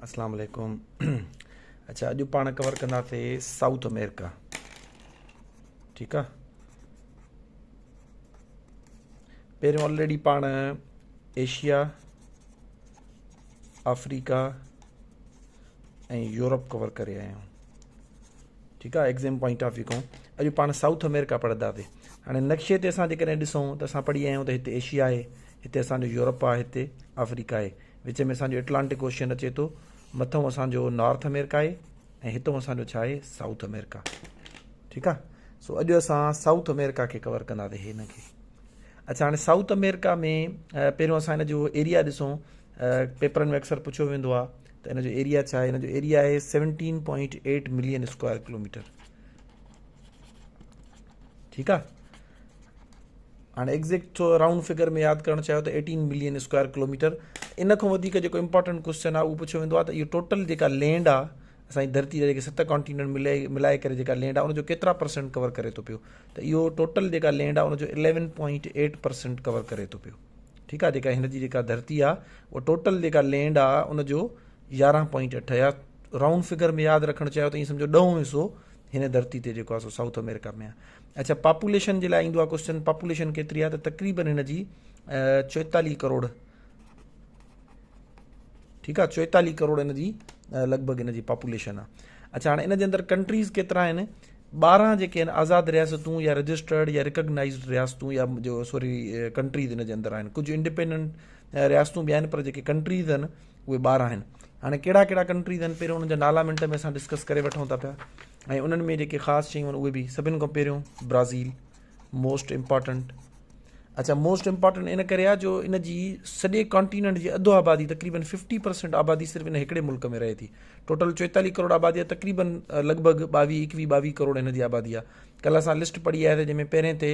अस्सलाम वालेकुम। अच्छा, अॼु पाण कवर कंदासीं साउथ अमेरिका। ठीकु आहे। पहिरियों ऑलरेडी पाण एशिया, अफ्रीका ऐं यूरोप कवर करे आया आहियूं। ठीकु आहे। एग्ज़ाम पॉइंट ऑफ व्यू खां अॼु पाण साउथ अमेरिका पढ़ंदासीं। हाणे नक्शे ते असां जेकॾहिं ॾिसूं त असां पढ़ी आया आहियूं त हिते एशिया आहे, हिते असांजो यूरोप आहे, हिते अफ्रीका आहे, विच में असांजो एटलांटिक ओशन अचे थो, मथां असांजो नॉर्थ अमेरिका आहे ऐं हितां असांजो छा आहे, साउथ अमेरिका। ठीकु आहे। सो अॼु असां साउथ अमेरिका खे कवर कंदासीं हिन खे। अच्छा, हाणे साउथ अमेरिका में पहिरियों असां हिन जो एरिया ॾिसूं। पेपरनि में अक्सर पुछियो वेंदो आहे त हिन जो एरिया छा आहे। हिन जो एरिया आहे 17.8 मिलियन स्क्वायर किलोमीटर। ठीकु आहे। हाणे एग्ज़ैक्ट राउंड फिगर में यादि करणु चाहियो त 18 मिलियन स्क्वायर किलोमीटर। इन खां वधीक जेको इंपॉर्टेंट क्वेश्चन आहे उहो पुछियो वेंदो आहे त इहो टोटल जेका लैंड आहे असांजी धरती जा जेके 7 कॉन्टिनेंट मिलाए करे जेका लैंड आहे उनजो केतिरा परसेंट कवर करे थो पियो। त इहो टोटल जेका लैंड आहे उनजो 11.8% कवर करे थो पियो। ठीकु आहे। जेका हिन जी जेका धरती आहे उहा टोटल जेका लैंड आहे उनजो 11.8 या राउंड फिगर में यादि रखणु चाहियो त ईअं सम्झो 10 हिसो हिन धरती ते जेको आहे सो साउथ अमेरिका में आहे। अच्छा, पॉपुलेशन जे लाइ ईंदो आहे क्वेश्चन, पॉपुलेशन केतिरी आहे, त तक़रीबन हिन जी 44 करोड़। ठीकु आहे। 44 करोड़ हिन जी लॻभॻि हिन जी पॉपुलेशन आहे। अच्छा, हाणे इन जे अंदरि कंट्रीज़ केतिरा आहिनि। 12 जेके आहिनि आज़ाद रियासतूं या रजिस्टर्ड या रिकग्नाइज़्ड रियासतूं या जो कंट्रीज़ हिन जे अंदरि आहिनि। कुझु इंडिपेंडेंट रियासतूं बि आहिनि पर जेके कंट्रीज़ आहिनि उहे 12 आहिनि। हाणे कहिड़ा कहिड़ा कंट्रीज़ आहिनि पहिरियों उन्हनि जा नाला मिंट में असां डिस्कस करे वठूं था पिया ऐं उन्हनि में जेके ख़ासि शयूं आहिनि उहे बि। सभिनि खां पहिरियों ब्राज़ील, मोस्ट इम्पॉर्टेंट। अच्छा, मोस्ट इम्पॉर्टेंट इन करे आहे जो इन जी सॼे कॉन्टिनेंट जी अधु आबादी तक़रीबन 50% आबादी सिर्फ़ु इन हिकिड़े मुल्क में रहे थी। टोटल 44 करोड़ आबादी आहे, तक़रीबन लॻभॻि 22 करोड़ हिन जी आबादी आहे। कल्ह असां लिस्ट पढ़ी आहे त जंहिंमें पहिरें ते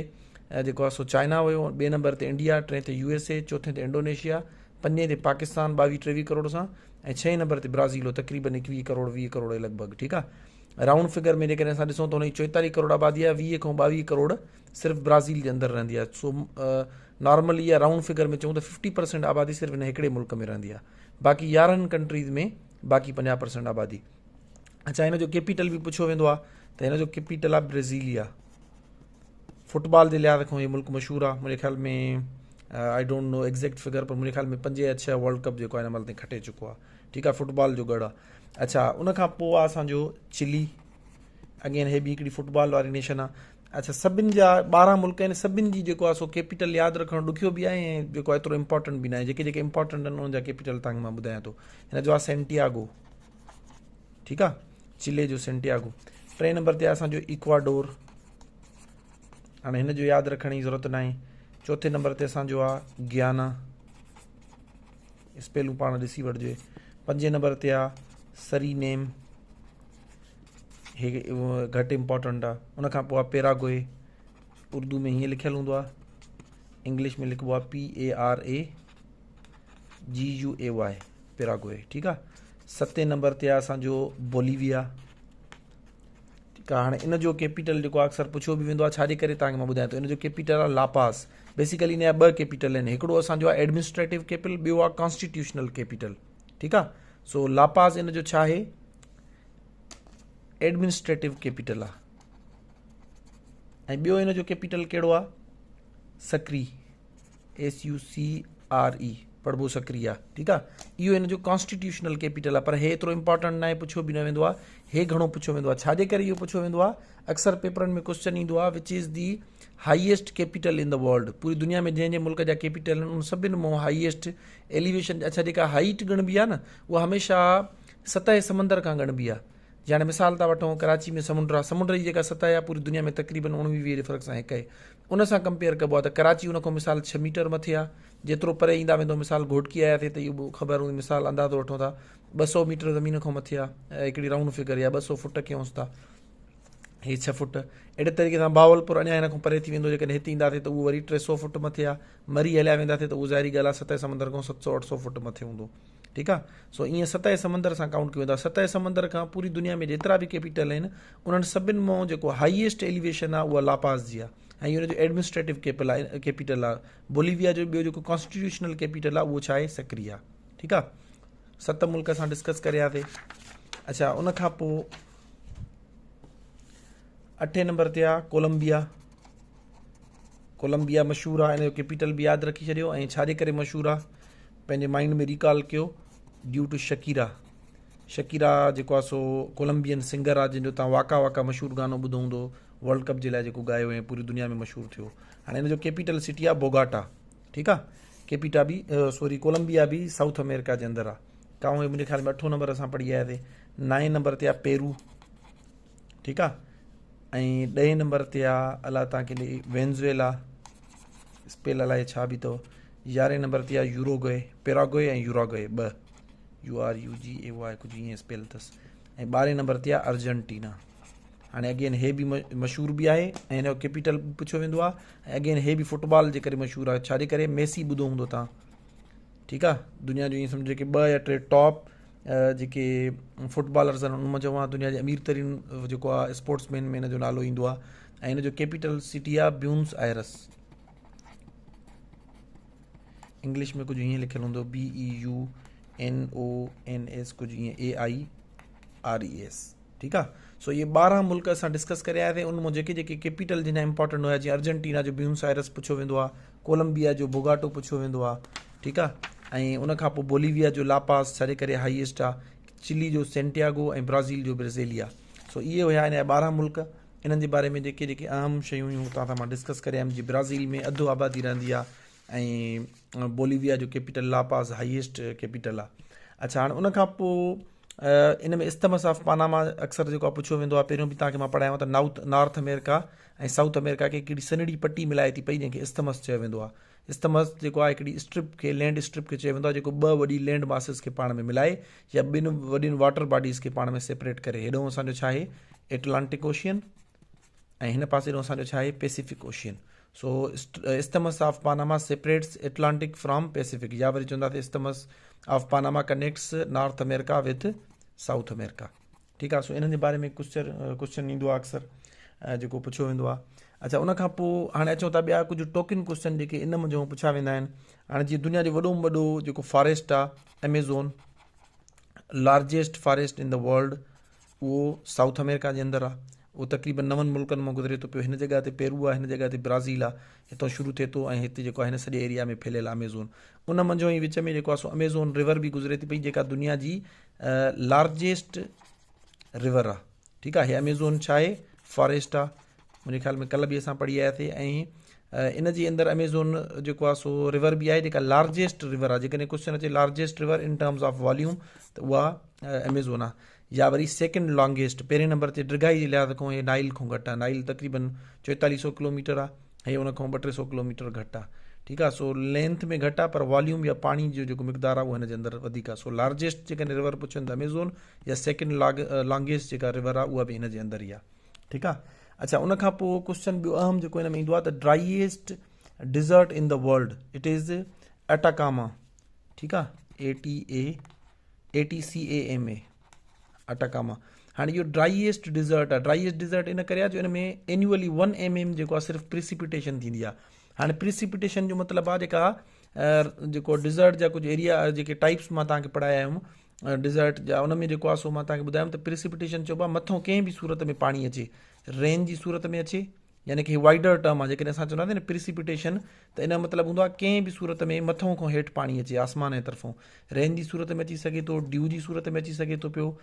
जेको आहे सो चाइना हुयो, ॿिए नंबर ते इंडिया, टे ते USA, चोथे ते इंडोनेशिया, पंजे ते पाकिस्तान 22-23 करोड़ सां ऐं 6 नंबर ते ब्राज़ील हो तक़रीबन 21 करोड़ 20 करोड़ लॻभॻि। ठीकु आहे। राउंड फिगर में जेकॾहिं असां ॾिसूं त हुन जी 44 करोड़ आबादी आहे, 20 खां 22 करोड़ सिर्फ़ु ब्राज़ील जे अंदरि रहंदी आहे। सो नॉर्मली या राउंड फिगर में चऊं त 50% आबादी सिर्फ़ु हिन हिकिड़े मुल्क में रहंदी आहे। बाक़ी 11 कंट्रीज़ में बाक़ी 50% आबादी। अच्छा, हिन जो कैपिटल बि पुछियो वेंदो आहे त हिन जो कैपिटल आहे ब्राज़ीलिया। फुटबॉल जे लिहाज़ खां इहो मुल्क मशहूरु आहे। मुंहिंजे ख़्याल में I don't know exact figure, पर मुंहिंजे ख़्याल में 5 या 6 वर्ल्ड कप जेको आहे हिन महिल ताईं खटे चुको आहे। ठीकु आहे। फुटबॉल जो गढ़ आहे। अच्छा, उनखां पोइ आहे असांजो चिली। अगेन हे बि हिकिड़ी फुटबॉल वारी नेशन आहे। अच्छा, सभिनि जा 12 मुल्क आहिनि, सभिनि जी जेको आहे सो कैपिटल यादि रखणु ॾुखियो बि आहे ऐं जेको आहे एतिरो इंपॉर्टेंट बि न आहे। जेके जेके इंपॉर्टेंट आहिनि उन्हनि जा कैपिटल तव्हांखे मां ॿुधायां थो। हिन जो आहे सेंटियागो। ठीकु आहे। चिले जो सेंटियागो। 3 नंबर ते आहे असांजो इक्वाडोर। हाणे हिन जो यादि रखण जी ज़रूरत न आहे। चौथे नंबर ते असांजो आहे गियाना। स्पेलिंग पाण ॾिसी वठिजे। 5 नंबर ते आहे सरीनेम। हे घटि इम्पॉर्टेंट आहे। उनखां पोइ आहे पैराग्वे। उर्दू में हीअं लिखियलु हूंदो आहे, इंग्लिश में लिखिबो आहे PARAGUAY, पैराग्वे। ठीकु आहे। 7 नंबर ते आहे असांजो बोलीविया। ठीकु आहे। हाणे इन जो कैपिटल जेको आहे अक्सर पुछियो बि वेंदो आहे, छाजे करे तव्हांखे मां ॿुधायां थो। इन जो कैपिटल आहे लापास। बेसिकली इन जा 2 कैपिटल आहिनि, हिकिड़ो असांजो आहे एडमिनिस्ट्रेटिव कैपिटल, ॿियो आहे कॉन्स्टिट्यूशनल कैपिटल। ठीकु आहे। सो लापास इन जो छा आहे, एडमिनिस्ट्रेटिव कैपिटल आहे। ऐं ॿियो हिन जो कैपिटल कहिड़ो आहे, सक्री, SUCRE, पढ़बो सक्री आहे। ठीकु आहे। इहो हिन जो कॉन्स्टिट्यूशनल कैपिटल आहे, पर हे एतिरो इंपॉर्टेंट न आहे, पुछियो बि न वेंदो आहे। हे घणो पुछियो वेंदो आहे। छाजे करे इहो पुछियो वेंदो आहे, अक्सर पेपरनि में क्वेश्चन ईंदो आहे which is the highest capital in the world. पूरी दुनिया में जंहिं मुल्क जा कैपिटल आहिनि उन सभिनि मां हाईएस्ट एलिवेशन। अच्छा, जेका हाइट ॻणबी आहे न उहा हमेशह सतह समंदर खां ॻणबी आहे। हाणे मिसाल था वठूं, कराची में समुंड आहे, समुंड जी जेका सतह आहे पूरी दुनिया में तक़रीबन 19-20 जे फ़र्क़ सां हिकु आहे। उन सां कंपेयर कबो आहे त कराची उन खां मिसाल 6 मीटर मथे आहे। जेतिरो परे ईंदा वेंदो, मिसाल घोटकी आया थिए त इहो ख़बर हूंदी, मिसाल अंदाज़ो वठूं था 200 मीटर ज़मीन खां मथे आहे, हिकिड़ी राउंड फिगर या 200 फुट कयूंसि था, हे 6 फुट। अहिड़े तरीक़े सां बावलपुर अञा हिन खां परे थी वेंदो, जेकॾहिं हिते ईंदासीं त उहो वरी 300 फुट मथे आहे। मरी हलिया वेंदासीं त उहो ज़ाहिरी ॻाल्हि आहे सतह समंदर खां 700-800 फुट मथे हूंदो। ठीकु आहे। सो ईअं सतह समंदर सां काउंट कयो वेंदो आहे। सतह समंदर खां पूरी दुनिया में जेतिरा बि कैपिटल आहिनि उन्हनि सभिनि मां जेको हाईएस्ट एलिवेशन आहे उहा लापास जी आहे ऐं इहो जो एडमिनिस्ट्रेटिव कैपिटल आहे। बोलीविया जो ॿियो जेको कॉन्स्टिट्यूशनल कैपिटल आहे उहो छा आहे, सक्री आहे। ठीकु आहे। 7 मुल्क असां डिस्कस करियासीं। अच्छा, उन खां पोइ 8 नंबर ते आहे कोलंबिया। कोलंबिया मशहूरु आहे, इन जो कैपिटल बि यादि रखी छॾियो। ऐं छाजे करे मशहूरु आहे पंहिंजे माइंड में रिकॉल कयो, ड्यू टू शकीरा। शकीरा जेको आहे सो कोलंबियन सिंगर आहे, जंहिंजो तव्हां वाका वाका मशहूरु गानो ॿुधो हूंदो, वर्ल्ड कप जे लाइ जेको ॻायो ऐं पूरी दुनिया में मशहूरु थियो। हाणे हिन जो कैपिटल सिटी आहे बोगाटा। ठीकु आहे, कैपिटा बि कोलंबिया बि साउथ अमेरिका जे अंदरि आहे। काऊं मुंहिंजे ख़्याल में 8 नंबर असां पढ़ी आयासीं। 9 नंबर ते आहे पेरू। ठीकु आहे, ऐं 10 नंबर ते आहे अलाह तव्हांखे ॾे वेनेज़ुएला, स्पेल अलाए छा बि अथव। 11 नंबर ते आहे यूरोग्वे, पैराग्वे ऐं यूरोग्वे 2, URUGAY कुझु ईअं स्पेल अथसि। ऐं 12 नंबर ते आहे अर्जेंटीना। हाणे अगेन हे बि मशहूरु बि आहे ऐं हिन जो कैपिटल बि पुछियो वेंदो आहे। ऐं अगेन हे बि फुटबॉल जे करे मशहूरु आहे। छाजे करे? मेसी ॿुधो हूंदो तव्हां। ठीकु आहे, दुनिया जो ईअं सम्झो जेके 2 या 3 टॉप जेके फुटबॉलर्स आहिनि उनमां चवां दुनिया जे अमीर तरीन जेको आहे स्पोर्ट्समैन में हिन जो नालो ईंदो आहे। ऐं हिन जो कैपिटल सिटी आहे ब्यूनस आयरस। इंग्लिश में कुझु हीअं लिखियलु हूंदो BEUNONS कुझु ईअं AIRES। ठीकु आहे, सो इहे 12 मुल्क असां डिस्कस करे आया उन में जेके जेके कैपिटल जिन इंपॉर्टेंट हुया, जीअं अर्जेंटीना जो ब्यूनस आयरस पुछियो वेंदो आहे, कोलंबिया जो बोगाटो पुछियो वेंदो आहे। ठीकु आहे, ऐं उनखां पोइ बोलीविया जो लापास छाजे करे हाईएस्ट आहे, चिली जो सेंटियागो ऐं ब्राज़ील जो ब्राज़ीलिया। सो इहे हुया हिन जा 12 मुल्क। इन्हनि जे बारे में जेके जेके अहम शयूं हुयूं तव्हां सां मां डिस्कस करे आयुमि। जीअं ब्राज़ील में अधु आबादी रहंदी आहे ऐं बोलीविया जो कैपिटल लापास हाईएस्ट कैपिटल आहे। अच्छा, हाणे उनखां पोइ इन में इस्तमस ऑफ पानामा अक्सर जेको आहे पुछियो वेंदो आहे। पहिरियों बि तव्हांखे मां पढ़ायांव त नॉर्थ अमेरिका ऐं साउथ अमेरिका खे हिकिड़ी सनड़ी पट्टी मिलाए थी पई, जंहिंखे इस्तमस चयो वेंदो आहे। इस्तमस जेको आहे हिकिड़ी स्ट्रिप खे, लैंड स्ट्रिप खे चयो वेंदो आहे, जेको 2 वॾी लैंड मासिस खे पाण में मिलाए या 2 वॾियुनि वाटर बॉडीज़ खे पाण में सेपरेट करे। हेॾो असांजो छा आहे एटलांटिक ओशियन ऐं हिन पासे ॾों असांजो छा आहे Pacific ocean. So isthmus of Panama separates Atlantic from Pacific, या वरी चवंदासीं isthmus of Panama connects north America with south America. ठीकु आहे, सो इन्हनि जे बारे में क्वेश्चन ईंदो आहे अक्सर जेको पुछियो वेंदो आहे। अच्छा, उनखां पोइ हाणे अचूं था ॿिया कुझु टोकिन क्वेश्चन जेके इन मुंहिंजो पुछा वेंदा आहिनि। हाणे जीअं दुनिया जो वॾो में वॾो जेको फॉरेस्ट आहे एमेज़ॉन, लार्जेस्ट फॉरेस्ट इन द वर्ल्ड, उहो साउथ अमेरिका जे अंदरि आहे। उहो तक़रीबन 9 मुल्कनि मां गुज़रे थो पियो। हिन जॻह ते पेरू आहे, हिन जॻह ते ब्राज़ील आहे, हितां शुरू थिए थो ऐं हिते जेको आहे हिन सॼे एरिया में फैलियल आहे अमेज़ॉन। उन मंझो ई विच में जेको आहे सो अमेज़ॉन रिवर बि गुज़रे थी पई, जेका दुनिया जी लार्जेस्ट रिवर आहे। ठीकु आहे, हे अमेज़ॉन छा आहे फॉरेस्ट आहे। मुंहिंजे ख़्याल में कल्ह बि असां पढ़ी आयासीं। ऐं इन जे अंदरि अमेज़ॉन जेको आहे सो रिवर बि आहे, जेका लार्जेस्ट रिवर आहे। जेकॾहिं क्वेश्चन अचे largest river in terms of volume त उहा अमेज़ॉन आहे। या वरी सेकेंड लॉन्गेस्ट, पहिरें नंबर ते ड्रिघाई जे लिहाज़ खां हे नाइल खां घटि आहे। नाइल तक़रीबन 4400 किलोमीटर आहे, हे उन खां 200-300 किलोमीटर घटि आहे। ठीकु आहे, सो लेंथ में घटि आहे पर वॉल्यूम या पाणी जो जेको मिक़दार आहे उहो हिन जे अंदरि वधीक आहे। सो लार्जेस्ट जेकॾहिं रिवर पुछनि त अमेज़ॉन, या सेकेंड लॉन्गेस्ट जेका रिवर आहे उहा बि हिन जे अंदरि ई आहे। ठीकु आहे, अच्छा उनखां पोइ क्वेश्चन ॿियो अहम जेको हिन में ईंदो आहे त driest desert in the world, it is Atacama. ठीकु आहे, ATCAMA अटाकामा। हाणे इहो ड्राईएस्ट डिज़र्ट आहे। ड्राईएस्ट डिज़र्ट इन करे आहे जो हिन में एन्युअली 1 mm जेको आहे सिर्फ़ु प्रिसिपिटेशन थींदी आहे। हाणे प्रिसिपिटेशन जो मतिलबु आहे जेका जेको डिज़र्ट जा कुझु एरिया जेके टाइप्स मां तव्हांखे पढ़ाया आहियूं डिज़र्ट जा, उन में जेको आहे सो मां तव्हांखे ॿुधायुमि त प्रिसिपिटेशन चइबो आहे मथां कंहिं बि सूरत में पाणी अचे, रेन जी सूरत में अचे, यानी कि वाइडर टर्म आहे। जेकॾहिं असां चवंदासीं न प्रिसिपिटेशन त इन जो मतिलबु हूंदो आहे कंहिं बि सूरत में मथां खां हेठि पाणी अचे आसमान जे तरफ़ों। रेन जी सूरत में अची सघे थो, ड्यू जी सूरत में अची सघे थो पियो,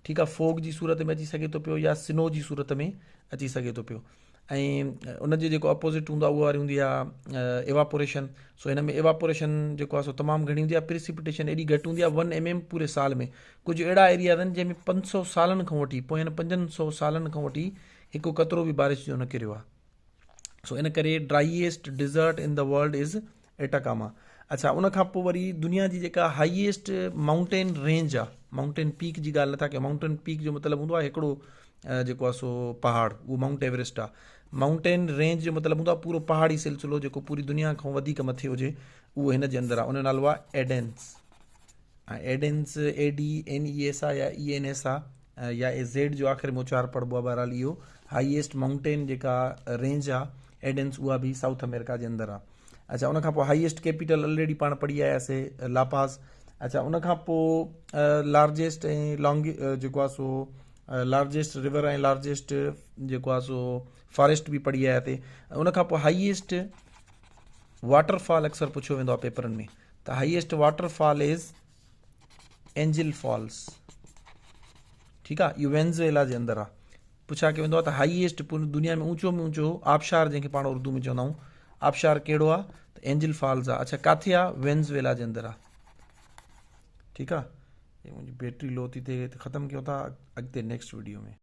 ठीकु आहे, फोग जी सूरत में अची सघे थो पियो, या स्नो जी सूरत में अची सघे थो पियो। ऐं उनजो जेको अपोज़िट हूंदो आहे उहा वारी हूंदी आहे एवापोरेशन। सो हिन में एवापोरेशन जेको आहे सो तमामु घणी हूंदी आहे, प्रिसिपिटेशन एॾी घटि हूंदी आहे 1 mm पूरे साल में। कुझु अहिड़ा एरिया आहिनि जंहिंमें 500 सालनि खां वठी, पोइ हिन 500 सालनि खां वठी हिकु कतरो बि बारिश जो न किरियो आहे। सो इन करे driest desert in the world is Atacama. अच्छा, उनखां पोइ वरी दुनिया जी जेका हाईएस्ट माउंटेन रेंज आहे, माउंटेन पीक जी ॻाल्हि नथा कयूं। माउंटेन पीक जो मतिलबु हूंदो आहे हिकिड़ो जेको आहे सो पहाड़, उहो माउंट एवरेस्ट आहे। माउंटेन रेंज जो मतिलबु हूंदो आहे पूरो पहाड़ी सिलसिलो जेको पूरी दुनिया खां वधीक मथे हुजे, उहो हिन जे अंदरि आहे। उन जो नालो आहे एडेंस। एडेंस ADNES आहे या ENS आहे, या Z जो आख़िर में उचार पढ़बो आहे। बहरहाल इहो हाईएस्ट माउंटेन जेका रेंज आहे एडेंस, उहा बि साउथ अमेरिका जे अंदरि आहे। अच्छा, उनखां पोइ हाईएस्ट कैपिटल ऑलरेडी पाण पढ़ी आयासीं लापास। अच्छा, उन खां पोइ लार्जेस्ट ऐं लॉन्ग जेको आहे सो लार्जेस्ट रिवर ऐं लार्जेस्ट जेको आहे सो फॉरेस्ट बि पढ़ी आया हिते। उन खां पोइ हाईएस्ट वाटरफॉल अक्सर पुछियो वेंदो आहे पेपरनि में, त highest waterfall is Angel Falls. ठीकु आहे, इहो वेनेज़ुएला जे अंदरि आहे। पुछा कयो वेंदो आहे त हाईएस्ट पूरी दुनिया में ऊचो आबशार जंहिंखे पाण उर्दू में चवंदा आहियूं, आबशार कहिड़ो आहे, त एंजिल फॉल्स आहे। अच्छा, किथे आहे, वेनेज़ुएला जे अंदरि आहे। ठीकु आहे, मुंहिंजी बैटरी लो थी थिए, ख़तमु कयूं था, अॻिते नेक्स्ट वीडियो में।